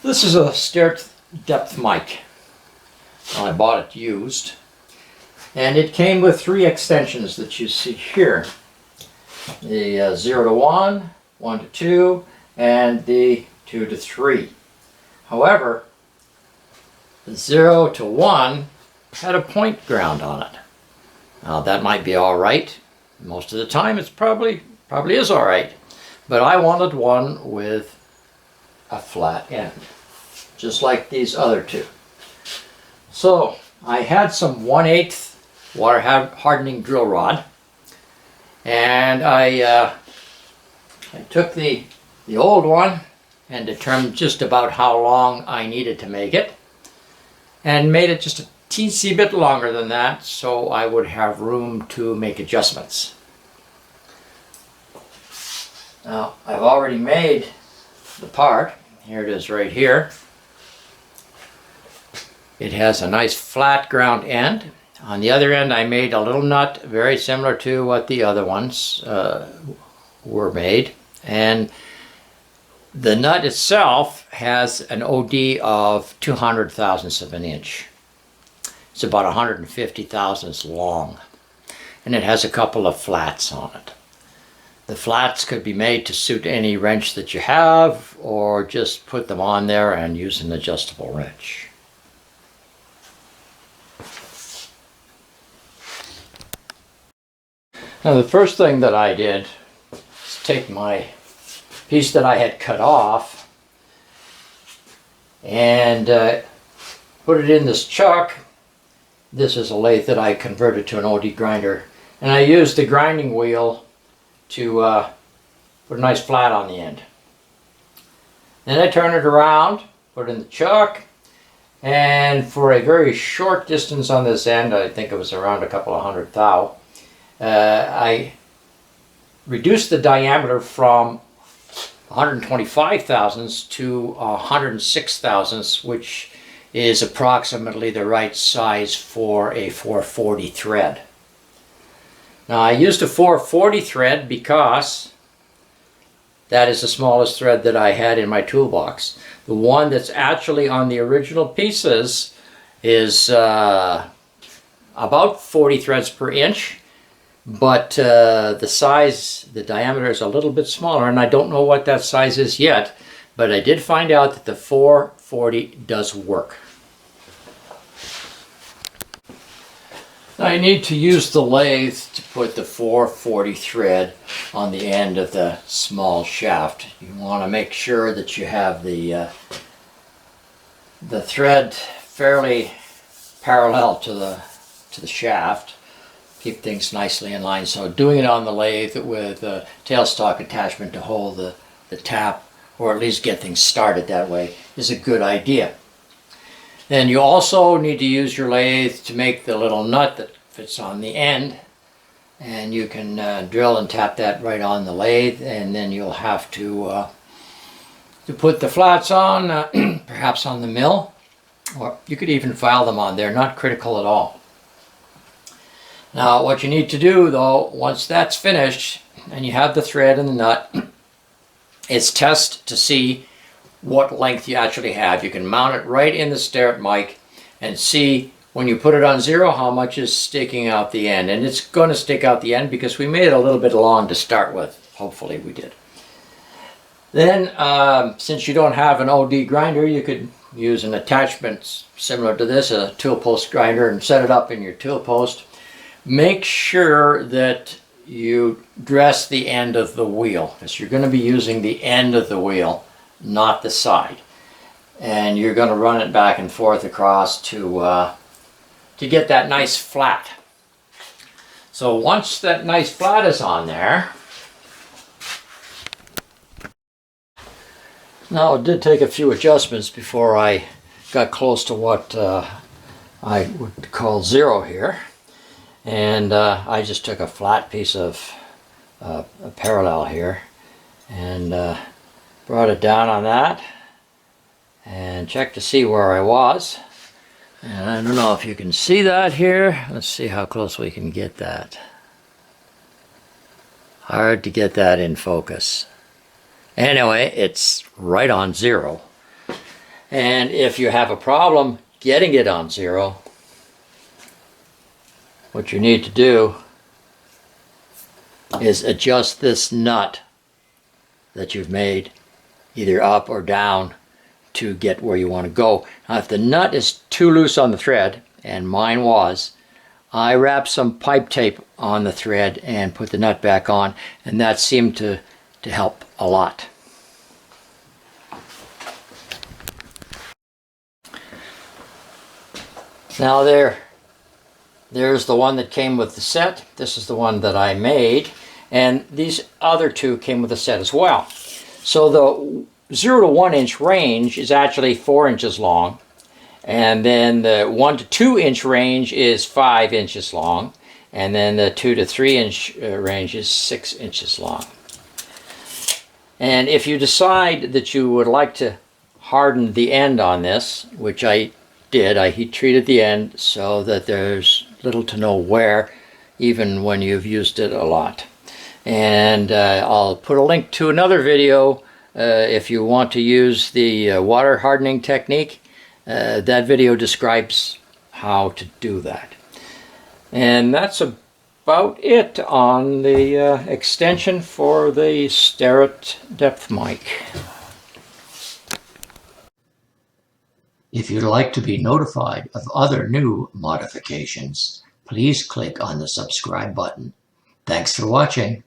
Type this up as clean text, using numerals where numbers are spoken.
This is a Starrett depth mic. I bought it used, and it came with 3 extensions that you see here. The 0 to 1, 1 to 2, and the 2 to 3. However, the 0 to 1 had a point ground on it. Now that might be alright. Most of the time it's probably is alright. But I wanted one with a flat end, just like these other two. So I had some 1/8 water hardening drill rod, and I took the old one and determined just about how long I needed to make it, and made it just a teensy bit longer than that so I would have room to make adjustments. Now I've already made the part. Here it is right here. It has a nice flat ground end. On the other end I made a little nut very similar to what the other ones were made, and the nut itself has an OD of 200 thousandths of an inch. It's about 150 thousandths long, and it has a couple of flats on it. The flats could be made to suit any wrench that you have, or just put them on there and use an adjustable wrench. Now the first thing that I did is take my piece that I had cut off and put it in this chuck. This is a lathe that I converted to an OD grinder, and I used the grinding wheel to put a nice flat on the end. Then I turn it around, put it in the chuck, and for a very short distance on this end, I think it was around a couple of hundred thou, I reduced the diameter from 125 thousandths to 106 thousandths, which is approximately the right size for a 440 thread. Now I used a 440 thread because that is the smallest thread that I had in my toolbox. The one that's actually on the original pieces is about 40 threads per inch, but the size, the diameter is a little bit smaller, and I don't know what that size is yet, but I did find out that the 440 does work. Now you need to use the lathe to put the 440 thread on the end of the small shaft. You want to make sure that you have the thread fairly parallel to the shaft. Keep things nicely in line. So doing it on the lathe with a tailstock attachment to hold the tap, or at least get things started that way, is a good idea. Then you also need to use your lathe to make the little nut that fits on the end, and you can drill and tap that right on the lathe, and then you'll have to put the flats on, perhaps on the mill, or you could even file them on there, not critical at all. Now what you need to do though, once that's finished and you have the thread and the nut, is test to see what length you actually have. You can mount it right in the Starrett mic and see when you put it on 0 how much is sticking out the end. And it's going to stick out the end because we made it a little bit long to start with. Hopefully we did. Then since you don't have an OD grinder, you could use an attachment similar to this, a tool post grinder, and set it up in your tool post. Make sure that you dress the end of the wheel, because you're going to be using the end of the wheel, not the side. And you're going to run it back and forth across to get that nice flat. So once that nice flat is on there, now it did take a few adjustments before I got close to what I would call 0 here. And I just took a flat piece of a parallel here and brought it down on that and checked to see where I was. And I don't know if you can see that here. Let's see how close we can get that. Hard to get that in focus. Anyway, it's right on 0. And if you have a problem getting it on 0, what you need to do is adjust this nut that you've made either up or down to get where you want to go. Now if the nut is too loose on the thread, and mine was, I wrapped some pipe tape on the thread and put the nut back on, and that seemed to help a lot. Now there's the one that came with the set. This is the one that I made, and these other two came with the set as well. So the 0 to 1 inch range is actually 4 inches long, and then the 1 to 2 inch range is 5 inches long, and then the 2 to 3 inch range is 6 inches long. And if you decide that you would like to harden the end on this, which I did, I heat treated the end so that there's little to no wear even when you've used it a lot. And I'll put a link to another video if you want to use the water hardening technique. That video describes how to do that. And that's about it on the extension for the Starrett depth mic. If you'd like to be notified of other new modifications, please click on the subscribe button. Thanks for watching.